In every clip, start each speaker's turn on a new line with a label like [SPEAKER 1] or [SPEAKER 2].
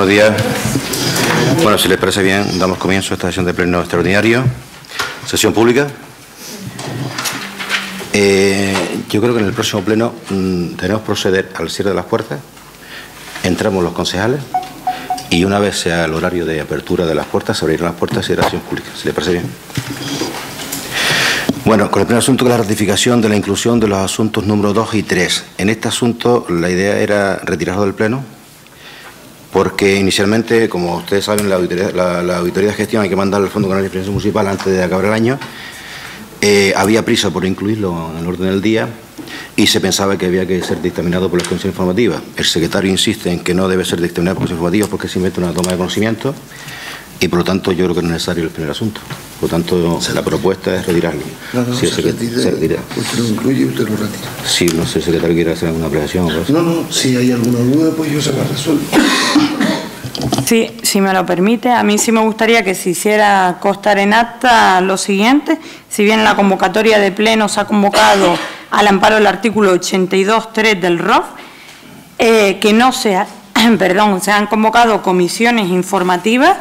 [SPEAKER 1] Buenos días. Bueno, si les parece bien, damos comienzo a esta sesión de pleno extraordinario. Sesión pública. Yo creo que en el próximo pleno debemos proceder al cierre de las puertas. Entramos los concejales y una vez sea el horario de apertura de las puertas, se abrirán las puertas y será sesión pública. Si les parece bien. Bueno, con el primer asunto, que es la ratificación de la inclusión de los asuntos número 2 y 3. En este asunto la idea era retirarlo del pleno, porque inicialmente, como ustedes saben, la auditoría de gestión hay que mandar al Fondo Canario de Financiación Municipal antes de acabar el año. Había prisa por incluirlo en el orden del día y se pensaba que había que ser dictaminado por las comisiones informativas. El secretario insiste en que no debe ser dictaminado por las comisiones informativas porque se mete una toma de conocimiento y, por lo tanto, yo creo que no es necesario el primer asunto. Por lo tanto, la propuesta es retirarlo.
[SPEAKER 2] No,
[SPEAKER 1] si
[SPEAKER 2] se retira. Usted lo incluye y usted lo retira.
[SPEAKER 1] Sí, no sé, el secretario quiere hacer alguna apreciación o cosa.
[SPEAKER 2] No, si hay alguna duda, pues yo se la resuelvo.
[SPEAKER 3] Sí, si me lo permite, a mí sí me gustaría que se hiciera constar en acta lo siguiente. Si bien la convocatoria de pleno se ha convocado al amparo del artículo 82.3 del ROF, que no se han convocado comisiones informativas,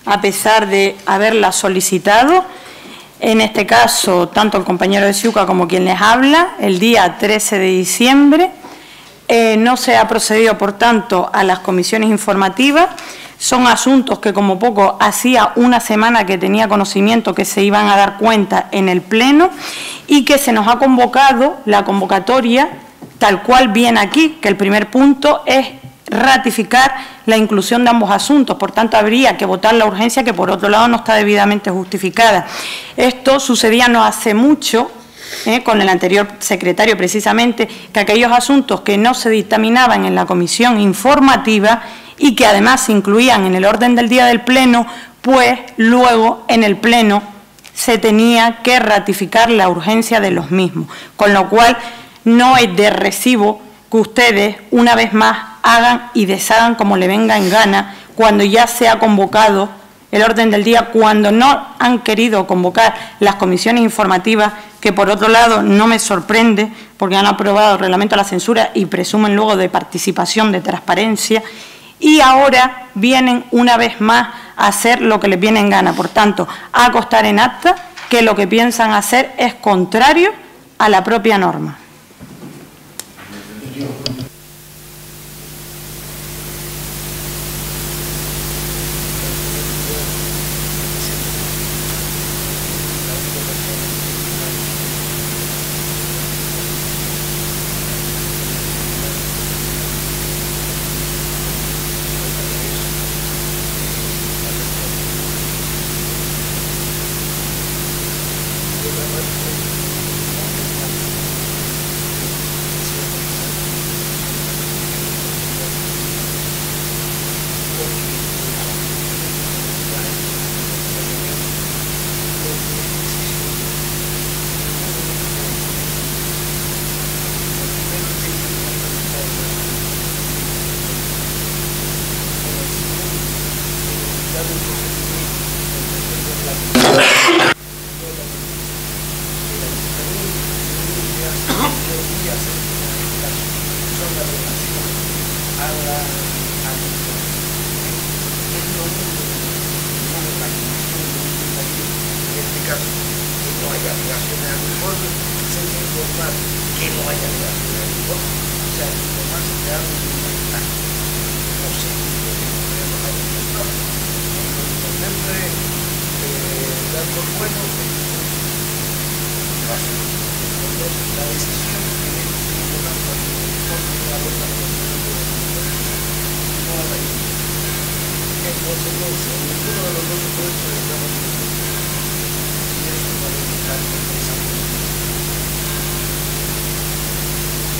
[SPEAKER 3] a pesar de haberlas solicitado. En este caso, tanto el compañero de Ciuca como quien les habla, el día 13 de diciembre, no se ha procedido, por tanto, a las comisiones informativas. Son asuntos que, como poco, hacía una semana que tenía conocimiento que se iban a dar cuenta en el Pleno y que se nos ha convocado la convocatoria, tal cual viene aquí, que el primer punto es ratificar la inclusión de ambos asuntos. Por tanto, habría que votar la urgencia, que por otro lado no está debidamente justificada. Esto sucedía no hace mucho, con el anterior secretario precisamente, que aquellos asuntos que no se dictaminaban en la comisión informativa y que además se incluían en el orden del día del pleno, pues luego en el pleno se tenía que ratificar la urgencia de los mismos. Con lo cual no es de recibo que ustedes una vez más hagan y deshagan como le venga en gana cuando ya se ha convocado el orden del día, cuando no han querido convocar las comisiones informativas, que por otro lado no me sorprende porque han aprobado el reglamento de la censura y presumen luego de participación, de transparencia, y ahora vienen una vez más a hacer lo que les viene en gana. Por tanto, a constar en acta que lo que piensan hacer es contrario a la propia norma.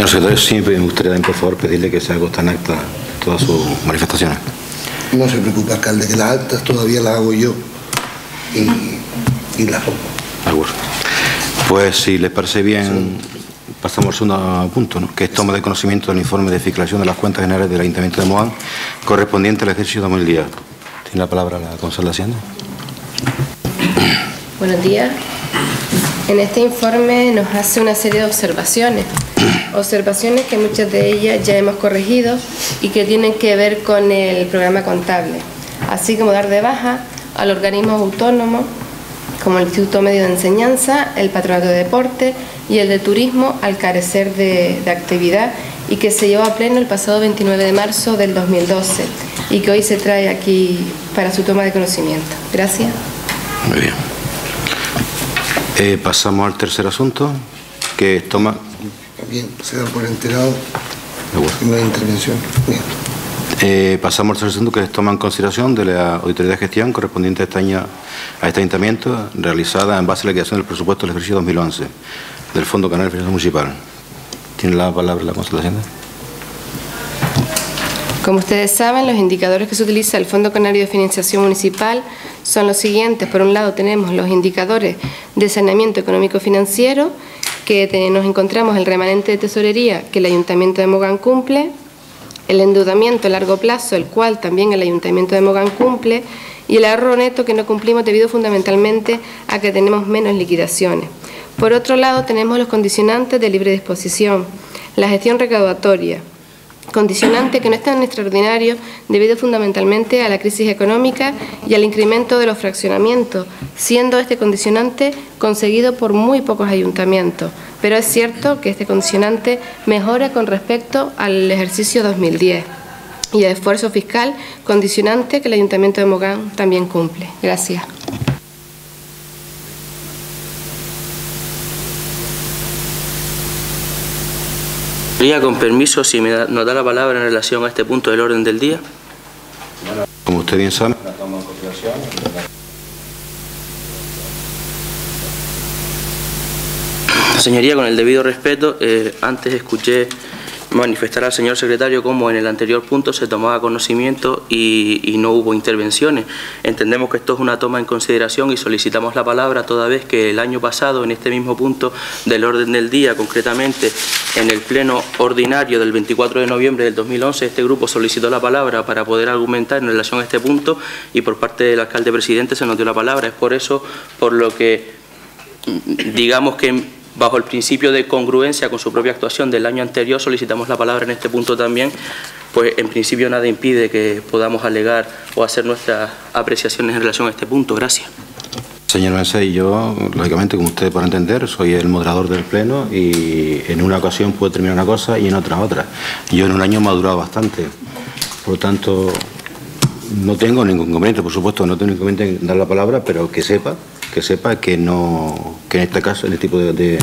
[SPEAKER 1] Señor secretario, siempre me gustaría, por favor, pedirle que se haga constar en acta todas sus manifestaciones.
[SPEAKER 2] No se preocupe, alcalde, que las actas todavía las hago yo y las pongo.
[SPEAKER 1] De acuerdo. Pues, si les parece bien, pasamos al segundo punto, ¿no?, que es toma de conocimiento del informe de fiscalización de las cuentas generales del Ayuntamiento de Mohán correspondiente al ejercicio 2010. Tiene la palabra la concejala de Hacienda.
[SPEAKER 4] Buenos días. En este informe nos hace una serie de observaciones observaciones que muchas de ellas ya hemos corregido y que tienen que ver con el programa contable, así como dar de baja al organismo autónomo como el Instituto Medio de Enseñanza, el Patronato de Deporte y el de Turismo al carecer de actividad, y que se llevó a pleno el pasado 29 de marzo del 2012 y que hoy se trae aquí para su toma de conocimiento. Gracias.
[SPEAKER 1] Muy bien. Pasamos al tercer asunto, que toma...
[SPEAKER 2] Bien, se dan por enterado. No hay intervención. Bien.
[SPEAKER 1] Pasamos al tercer asunto, que toma en consideración de la auditoría de gestión correspondiente a este ayuntamiento, realizada en base a la creación del presupuesto del ejercicio 2011 del Fondo Canario de Financiación Municipal. ¿Tiene la palabra la Concejalía de Hacienda?
[SPEAKER 4] Como ustedes saben, los indicadores que se utiliza el Fondo Canario de Financiación Municipal son los siguientes. Por un lado tenemos los indicadores de saneamiento económico-financiero, que nos encontramos el remanente de tesorería que el Ayuntamiento de Mogán cumple, el endeudamiento a largo plazo, el cual también el Ayuntamiento de Mogán cumple, y el ahorro neto, que no cumplimos debido fundamentalmente a que tenemos menos liquidaciones. Por otro lado tenemos los condicionantes de libre disposición, la gestión recaudatoria, condicionante que no es tan extraordinario debido fundamentalmente a la crisis económica y al incremento de los fraccionamientos, siendo este condicionante conseguido por muy pocos ayuntamientos. Pero es cierto que este condicionante mejora con respecto al ejercicio 2010. Y el esfuerzo fiscal, condicionante que el Ayuntamiento de Mogán también cumple. Gracias.
[SPEAKER 5] Con permiso, si nos da la palabra en relación a este punto del orden del día.
[SPEAKER 1] Como usted bien sabe,
[SPEAKER 5] Señoría, con el debido respeto, antes escuché manifestar al señor secretario cómo en el anterior punto se tomaba conocimiento y no hubo intervenciones. Entendemos que esto es una toma en consideración y solicitamos la palabra toda vez que el año pasado, en este mismo punto del orden del día, concretamente en el pleno ordinario del 24 de noviembre del 2011, este grupo solicitó la palabra para poder argumentar en relación a este punto y por parte del alcalde presidente se nos dio la palabra. Es por eso por lo que digamos que bajo el principio de congruencia con su propia actuación del año anterior solicitamos la palabra en este punto también, pues en principio nada impide que podamos alegar o hacer nuestras apreciaciones en relación a este punto. Gracias.
[SPEAKER 1] Señor Mensei, yo, lógicamente, como usted podrá entender, soy el moderador del Pleno y en una ocasión puedo terminar una cosa y en otra. Yo en un año he madurado bastante, por lo tanto no tengo ningún inconveniente, por supuesto, no tengo inconveniente en dar la palabra, pero que sepa que en este caso, en este tipo de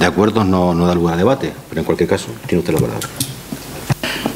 [SPEAKER 1] acuerdos no da lugar a debate, pero en cualquier caso tiene usted la palabra.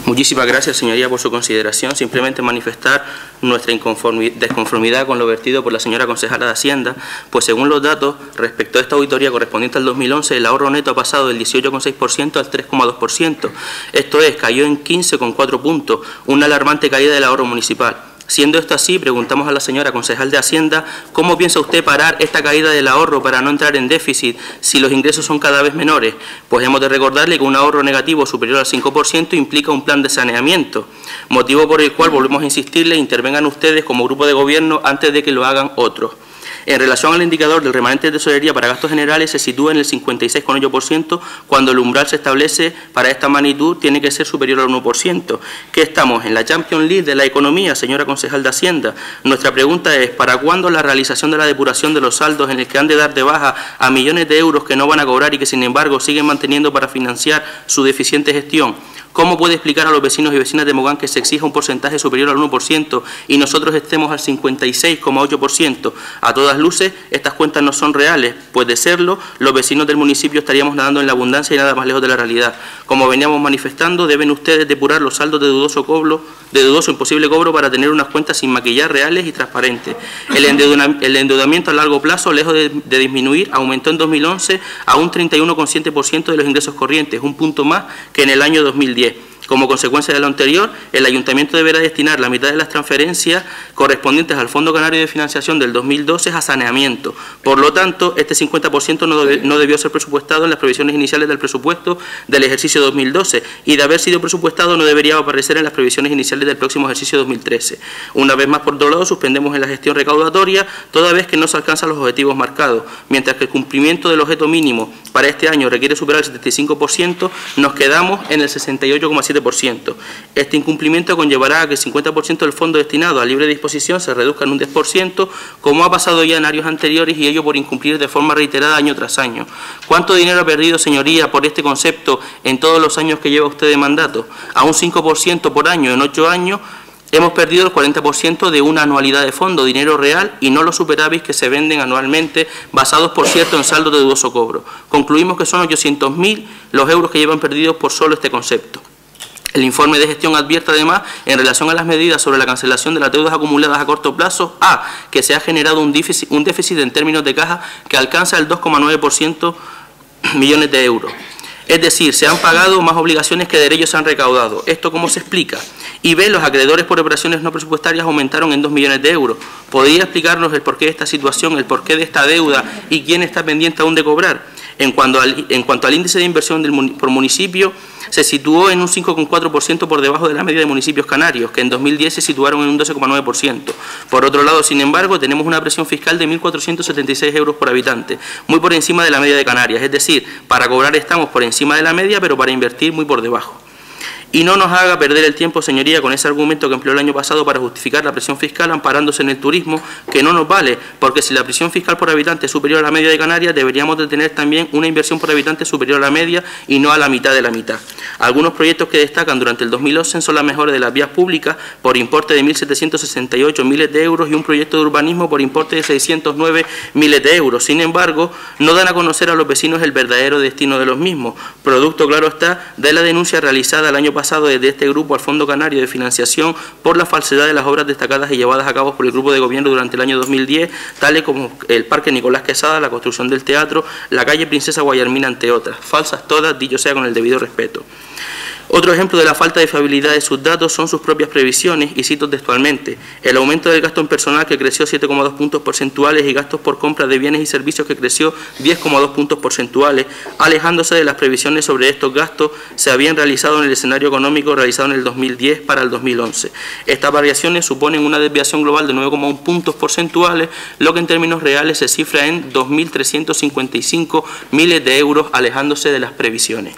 [SPEAKER 5] Muchísimas gracias, señoría, por su consideración. Simplemente manifestar nuestra desconformidad con lo vertido por la señora concejala de Hacienda, pues según los datos, respecto a esta auditoría correspondiente al 2011, el ahorro neto ha pasado del 18,6% al 3,2%. Esto es, cayó en 15,4 puntos, una alarmante caída del ahorro municipal. Siendo esto así, preguntamos a la señora concejal de Hacienda, ¿cómo piensa usted parar esta caída del ahorro para no entrar en déficit si los ingresos son cada vez menores? Pues hemos de recordarle que un ahorro negativo superior al 5% implica un plan de saneamiento, motivo por el cual volvemos a insistirle, intervengan ustedes como grupo de gobierno antes de que lo hagan otros. En relación al indicador del remanente de tesorería para gastos generales, se sitúa en el 56,8%, cuando el umbral se establece para esta magnitud tiene que ser superior al 1%. ¿Qué estamos? ¿En la Champions League de la economía, señora concejal de Hacienda? Nuestra pregunta es, ¿para cuándo la realización de la depuración de los saldos en el que han de dar de baja a millones de euros que no van a cobrar y que sin embargo siguen manteniendo para financiar su deficiente gestión? ¿Cómo puede explicar a los vecinos y vecinas de Mogán que se exija un porcentaje superior al 1% y nosotros estemos al 56,8%? A todas luces, estas cuentas no son reales, pues de serlo, los vecinos del municipio estaríamos nadando en la abundancia y nada más lejos de la realidad. Como veníamos manifestando, deben ustedes depurar los saldos de dudoso e imposible cobro para tener unas cuentas sin maquillar, reales y transparentes. El endeudamiento a largo plazo, lejos de disminuir, aumentó en 2011 a un 31,7% de los ingresos corrientes, un punto más que en el año 2010. Como consecuencia de lo anterior, el Ayuntamiento deberá destinar la mitad de las transferencias correspondientes al Fondo Canario de Financiación del 2012 a saneamiento. Por lo tanto, este 50% no debió ser presupuestado en las previsiones iniciales del presupuesto del ejercicio 2012 y, de haber sido presupuestado, no debería aparecer en las previsiones iniciales del próximo ejercicio 2013. Una vez más, por otro lado, suspendemos en la gestión recaudatoria toda vez que no se alcanzan los objetivos marcados. Mientras que el cumplimiento del objeto mínimo para este año requiere superar el 75%, nos quedamos en el 68,7%. Este incumplimiento conllevará a que el 50% del fondo destinado a libre disposición se reduzca en un 10%, como ha pasado ya en años anteriores, y ello por incumplir de forma reiterada año tras año. ¿Cuánto dinero ha perdido, señoría, por este concepto en todos los años que lleva usted de mandato? A un 5% por año en 8 años, hemos perdido el 40% de una anualidad de fondo, dinero real, y no los superávits que se venden anualmente, basados, por cierto, en saldo de dudoso cobro. Concluimos que son 800.000 los euros que llevan perdidos por solo este concepto. El informe de gestión advierte además, en relación a las medidas sobre la cancelación de las deudas acumuladas a corto plazo, que se ha generado un déficit en términos de caja que alcanza el 2,9% millones de euros. Es decir, se han pagado más obligaciones que derechos se han recaudado. ¿Esto cómo se explica? Y B, los acreedores por operaciones no presupuestarias aumentaron en 2 millones de euros. ¿Podría explicarnos el porqué de esta situación, el porqué de esta deuda y quién está pendiente aún de cobrar? En cuanto al índice de inversión por municipio, se situó en un 5,4% por debajo de la media de municipios canarios, que en 2010 se situaron en un 12,9%. Por otro lado, sin embargo, tenemos una presión fiscal de 1.476 euros por habitante, muy por encima de la media de Canarias. Es decir, para cobrar estamos por encima de la media, pero para invertir muy por debajo. Y no nos haga perder el tiempo, señoría, con ese argumento que empleó el año pasado para justificar la presión fiscal amparándose en el turismo, que no nos vale, porque si la presión fiscal por habitante es superior a la media de Canarias, deberíamos de tener también una inversión por habitante superior a la media y no a la mitad de la mitad. Algunos proyectos que destacan durante el 2011 son las mejoras de las vías públicas por importe de 1.768 miles de euros y un proyecto de urbanismo por importe de 609 miles de euros. Sin embargo, no dan a conocer a los vecinos el verdadero destino de los mismos, producto, claro está, de la denuncia realizada el año pasado desde este grupo al Fondo Canario de Financiación por la falsedad de las obras destacadas y llevadas a cabo por el grupo de gobierno durante el año 2010, tales como el Parque Nicolás Quesada, la construcción del teatro, la calle Princesa Guayarmina, entre otras. Falsas todas, dicho sea con el debido respeto. Otro ejemplo de la falta de fiabilidad de sus datos son sus propias previsiones, y cito textualmente: el aumento del gasto en personal, que creció 7,2 puntos porcentuales, y gastos por compra de bienes y servicios, que creció 10,2 puntos porcentuales, alejándose de las previsiones sobre estos gastos se habían realizado en el escenario económico realizado en el 2010 para el 2011. Estas variaciones suponen una desviación global de 9,1 puntos porcentuales, lo que en términos reales se cifra en 2.355 miles de euros, alejándose de las previsiones.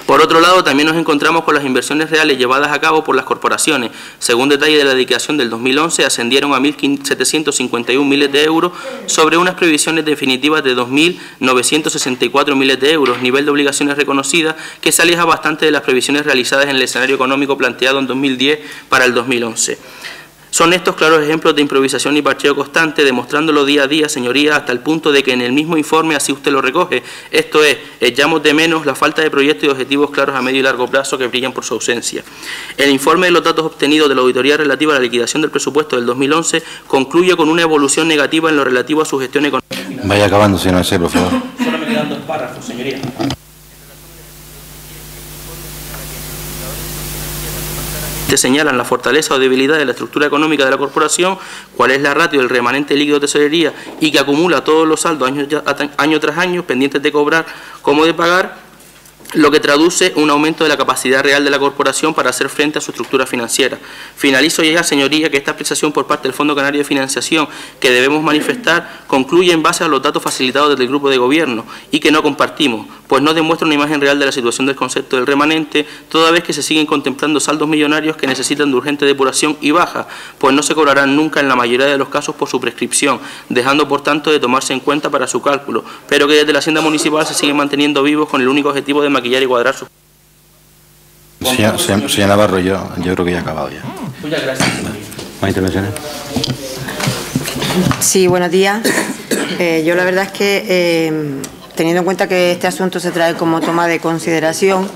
[SPEAKER 5] Por otro lado, también nos encontramos con las inversiones reales llevadas a cabo por las corporaciones. Según detalle de la dedicación del 2011, ascendieron a 1.751 miles de euros sobre unas previsiones definitivas de 2.964 miles de euros, nivel de obligaciones reconocidas que se aleja bastante de las previsiones realizadas en el escenario económico planteado en 2010 para el 2011. Son estos claros ejemplos de improvisación y parcheo constante, demostrándolo día a día, señoría, hasta el punto de que en el mismo informe así usted lo recoge. Esto es, echamos de menos la falta de proyectos y objetivos claros a medio y largo plazo que brillan por su ausencia. El informe de los datos obtenidos de la auditoría relativa a la liquidación del presupuesto del 2011 concluye con una evolución negativa en lo relativo a su gestión económica.
[SPEAKER 1] Vaya acabando, señor Alcé, por favor.
[SPEAKER 5] Solo me quedan 2 párrafos, señoría. Señalan la fortaleza o debilidad de la estructura económica de la corporación, cuál es la ratio del remanente líquido de tesorería y que acumula todos los saldos año tras año, pendientes de cobrar como de pagar, lo que traduce un aumento de la capacidad real de la corporación para hacer frente a su estructura financiera. Finalizo ya, señoría, que esta apreciación por parte del Fondo Canario de Financiación que debemos manifestar concluye en base a los datos facilitados desde el grupo de gobierno y que no compartimos, pues no demuestra una imagen real de la situación del concepto del remanente, toda vez que se siguen contemplando saldos millonarios que necesitan de urgente depuración y baja, pues no se cobrarán nunca en la mayoría de los casos por su prescripción, dejando por tanto de tomarse en cuenta para su cálculo, pero que desde la Hacienda Municipal se siguen manteniendo vivos con el único objetivo de maquillar y cuadrar sus...
[SPEAKER 1] Señor Navarro, yo creo que ya he acabado ya.
[SPEAKER 5] Muchas gracias.
[SPEAKER 1] ¿Más intervenciones?
[SPEAKER 6] Sí, buenos días. Yo la verdad es que, teniendo en cuenta que este asunto se trae como toma de consideración,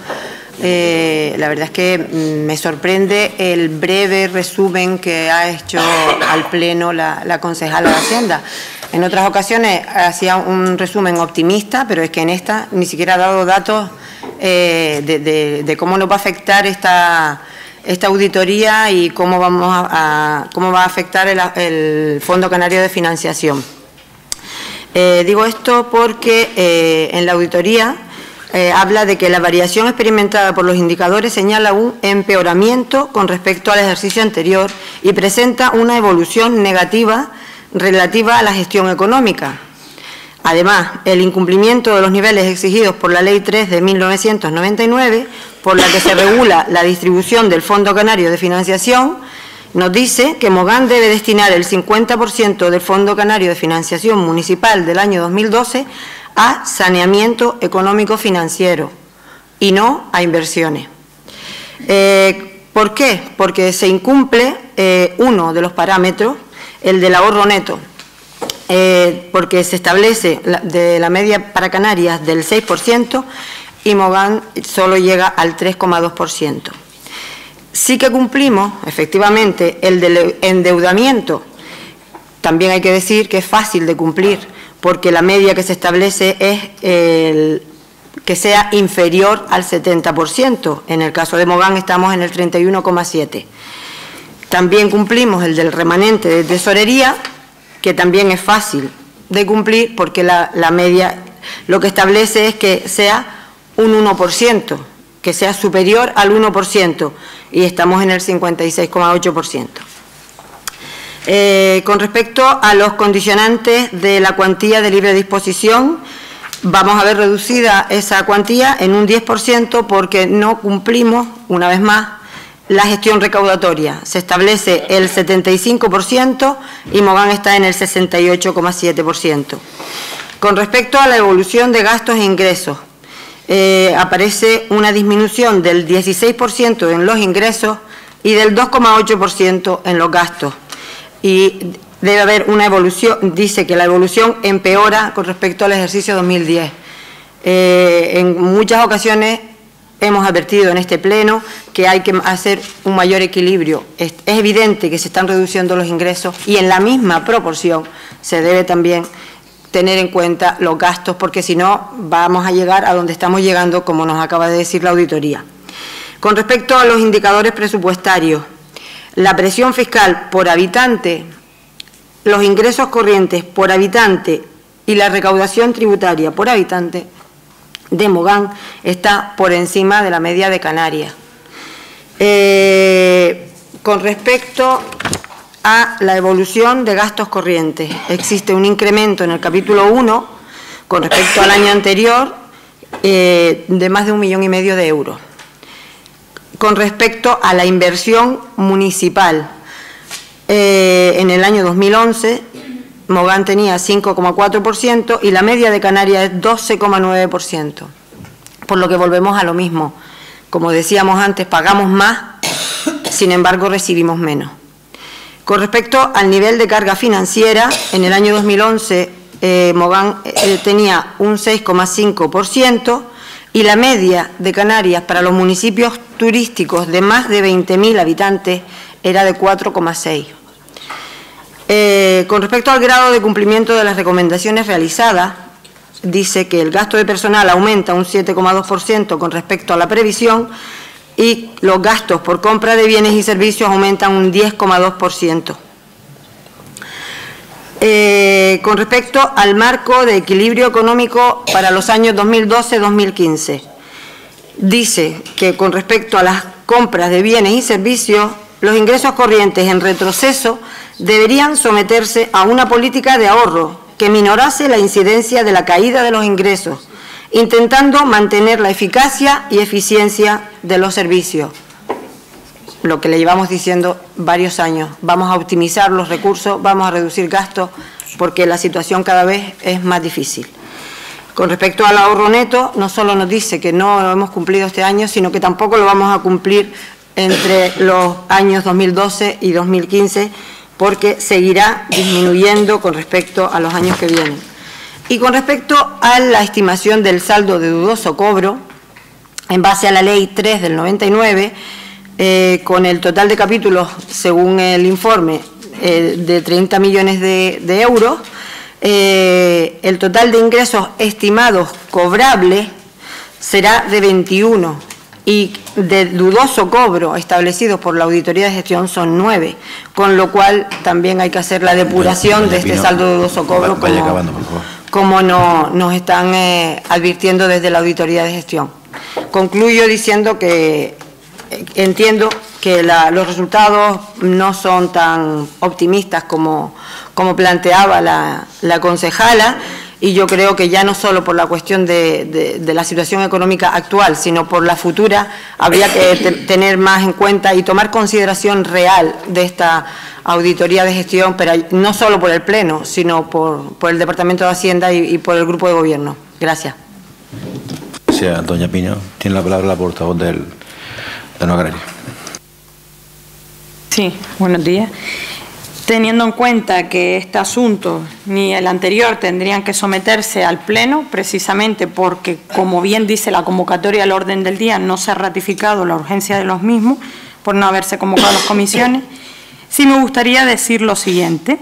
[SPEAKER 6] la verdad es que me sorprende el breve resumen que ha hecho al Pleno la concejala de Hacienda. En otras ocasiones hacía un resumen optimista, pero es que en esta ni siquiera ha dado datos de cómo nos va a afectar esta auditoría y cómo va a afectar el Fondo Canario de Financiación. Digo esto porque en la auditoría habla de que la variación experimentada por los indicadores señala un empeoramiento con respecto al ejercicio anterior y presenta una evolución negativa relativa a la gestión económica. Además, el incumplimiento de los niveles exigidos por la Ley 3 de 1999, por la que se regula la distribución del Fondo Canario de Financiación, nos dice que Mogán debe destinar el 50% del Fondo Canario de Financiación Municipal del año 2012 a saneamiento económico-financiero y no a inversiones. ¿Por qué? Porque se incumple uno de los parámetros, el del ahorro neto, porque se establece de la media para Canarias del 6% y Mogán solo llega al 3,2%. Sí que cumplimos, efectivamente, el del endeudamiento. También hay que decir que es fácil de cumplir, porque la media que se establece es que sea inferior al 70%. En el caso de Mogán estamos en el 31,7%. También cumplimos el del remanente de tesorería, que también es fácil de cumplir, porque la media lo que establece es que sea un 1%, que sea superior al 1%, y estamos en el 56,8%. Con respecto a los condicionantes de la cuantía de libre disposición, vamos a ver reducida esa cuantía en un 10% porque no cumplimos, una vez más, la gestión recaudatoria. Se establece el 75% y Mogán está en el 68,7%. Con respecto a la evolución de gastos e ingresos, aparece una disminución del 16% en los ingresos y del 2,8% en los gastos. Y debe haber una evolución, dice que la evolución empeora con respecto al ejercicio 2010. En muchas ocasiones hemos advertido en este pleno que hay que hacer un mayor equilibrio. Es evidente que se están reduciendo los ingresos y en la misma proporción se debe también tener en cuenta los gastos, porque si no vamos a llegar a donde estamos llegando, como nos acaba de decir la auditoría. Con respecto a los indicadores presupuestarios, la presión fiscal por habitante, los ingresos corrientes por habitante y la recaudación tributaria por habitante de Mogán está por encima de la media de Canarias. Con respecto a la evolución de gastos corrientes, existe un incremento en el capítulo 1 con respecto al año anterior de más de 1,5 millones de euros. Con respecto a la inversión municipal, en el año 2011 Mogán tenía 5,4% y la media de Canarias es 12,9%. Por lo que volvemos a lo mismo. Como decíamos antes, pagamos más, sin embargo recibimos menos. Con respecto al nivel de carga financiera, en el año 2011 Mogán tenía un 6,5% y la media de Canarias para los municipios turísticos de más de 20.000 habitantes era de 4,6%. Con respecto al grado de cumplimiento de las recomendaciones realizadas, dice que el gasto de personal aumenta un 7,2% con respecto a la previsión y los gastos por compra de bienes y servicios aumentan un 10,2%. Con respecto al marco de equilibrio económico para los años 2012-2015, dice que con respecto a las compras de bienes y servicios, los ingresos corrientes en retroceso deberían someterse a una política de ahorro que minorase la incidencia de la caída de los ingresos, intentando mantener la eficacia y eficiencia de los servicios. Lo que le llevamos diciendo varios años, vamos a optimizar los recursos, vamos a reducir gastos, porque la situación cada vez es más difícil. Con respecto al ahorro neto, no solo nos dice que no lo hemos cumplido este año, sino que tampoco lo vamos a cumplir entre los años 2012 y 2015, porque seguirá disminuyendo con respecto a los años que vienen. Y con respecto a la estimación del saldo de dudoso cobro, en base a la Ley 3 del 99, con el total de capítulos, según el informe, de 30 millones de euros, el total de ingresos estimados cobrables será de 21 y de dudoso cobro establecidos por la Auditoría de Gestión son 9, con lo cual también hay que hacer la depuración de este saldo de dudoso cobro como nos están advirtiendo desde la Auditoría de Gestión. Concluyo diciendo que entiendo que los resultados no son tan optimistas como planteaba la concejala, y yo creo que ya no solo por la cuestión de la situación económica actual, sino por la futura, habría que tener más en cuenta y tomar consideración real de esta auditoría de gestión, pero no solo por el Pleno, sino por el Departamento de Hacienda y por el Grupo de Gobierno. Gracias.
[SPEAKER 1] Gracias, doña Pino. Tiene la palabra la portavoz de No Agraria.
[SPEAKER 3] Sí, buenos días. Teniendo en cuenta que este asunto ni el anterior tendrían que someterse al Pleno, precisamente porque, como bien dice la convocatoria al orden del día, no se ha ratificado la urgencia de los mismos por no haberse convocado las comisiones, sí me gustaría decir lo siguiente.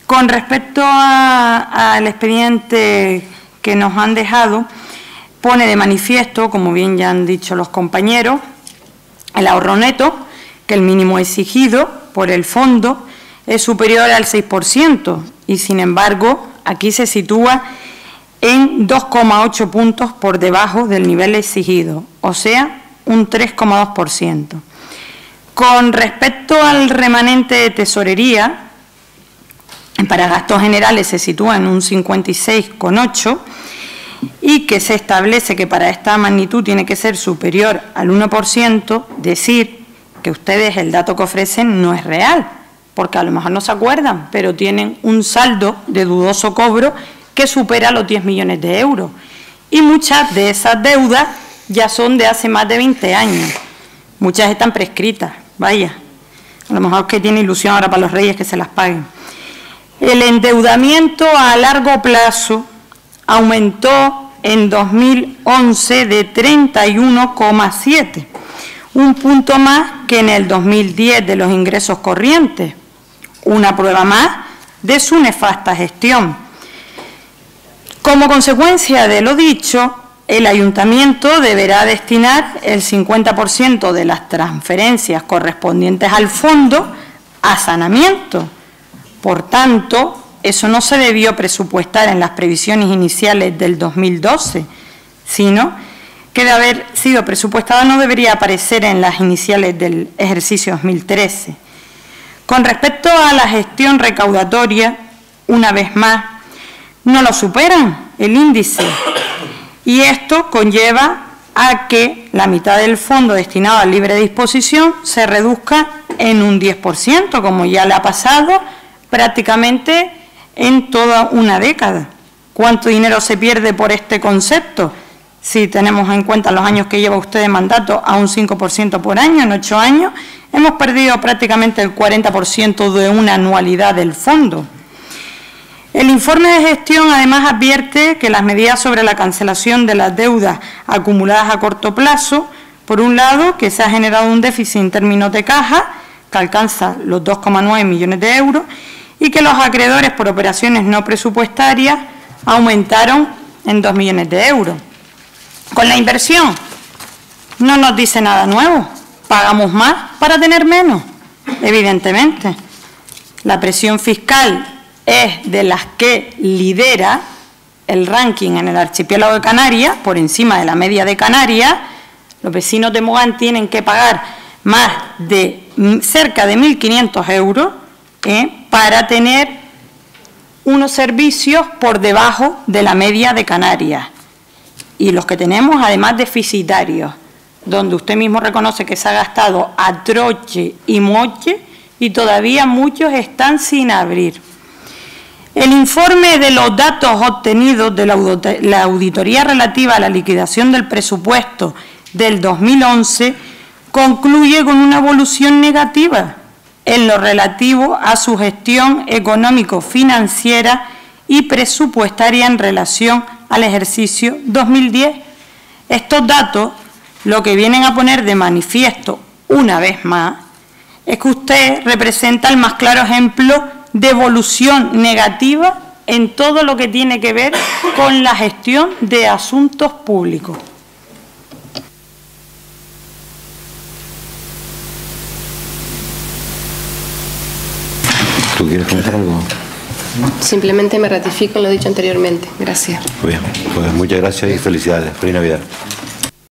[SPEAKER 3] Con respecto al expediente que nos han dejado, pone de manifiesto, como bien ya han dicho los compañeros, el ahorro neto, que el mínimo exigido por el fondo es superior al 6% y, sin embargo, aquí se sitúa en 2,8 puntos por debajo del nivel exigido, o sea, un 3,2%. Con respecto al remanente de tesorería, para gastos generales se sitúa en un 56,8% y que se establece que para esta magnitud tiene que ser superior al 1%, decir que ustedes el dato que ofrecen no es real, porque a lo mejor no se acuerdan, pero tienen un saldo de dudoso cobro que supera los 10 millones de euros. Y muchas de esas deudas ya son de hace más de 20 años. Muchas están prescritas, vaya. A lo mejor que tiene ilusión ahora para los Reyes que se las paguen. El endeudamiento a largo plazo aumentó en 2011 de 31,7, un punto más que en el 2010 de los ingresos corrientes. Una prueba más de su nefasta gestión. Como consecuencia de lo dicho, el Ayuntamiento deberá destinar el 50% de las transferencias correspondientes al fondo a saneamiento. Por tanto, eso no se debió presupuestar en las previsiones iniciales del 2012, sino que de haber sido presupuestada no debería aparecer en las iniciales del ejercicio 2013. Con respecto a la gestión recaudatoria, una vez más, no lo superan el índice y esto conlleva a que la mitad del fondo destinado a libre disposición se reduzca en un 10%, como ya le ha pasado prácticamente en toda una década. ¿Cuánto dinero se pierde por este concepto? Si tenemos en cuenta los años que lleva usted de mandato, a un 5% por año, en 8 años, hemos perdido prácticamente el 40% de una anualidad del fondo. El informe de gestión además advierte que las medidas sobre la cancelación de las deudas acumuladas a corto plazo, por un lado, que se ha generado un déficit en términos de caja, que alcanza los 2,9 millones de euros, y que los acreedores por operaciones no presupuestarias aumentaron en 2 millones de euros. Con la inversión no nos dice nada nuevo, pagamos más para tener menos, evidentemente. La presión fiscal es de las que lidera el ranking en el archipiélago de Canarias, por encima de la media de Canarias. Los vecinos de Mogán tienen que pagar más de cerca de 1.500 euros para tener unos servicios por debajo de la media de Canarias. Y los que tenemos, además, deficitarios, donde usted mismo reconoce que se ha gastado a troche y moche y todavía muchos están sin abrir. El informe de los datos obtenidos de la auditoría relativa a la liquidación del presupuesto del 2011 concluye con una evolución negativa en lo relativo a su gestión económico-financiera y presupuestaria en relación al ejercicio 2010. Estos datos lo que vienen a poner de manifiesto una vez más es que usted representa el más claro ejemplo de evolución negativa en todo lo que tiene que ver con la gestión de asuntos públicos.
[SPEAKER 1] ¿Tú quieres comentar algo?
[SPEAKER 4] Simplemente me ratifico en lo dicho anteriormente. Gracias.
[SPEAKER 1] Muy bien, pues muchas gracias y felicidades. Feliz Navidad.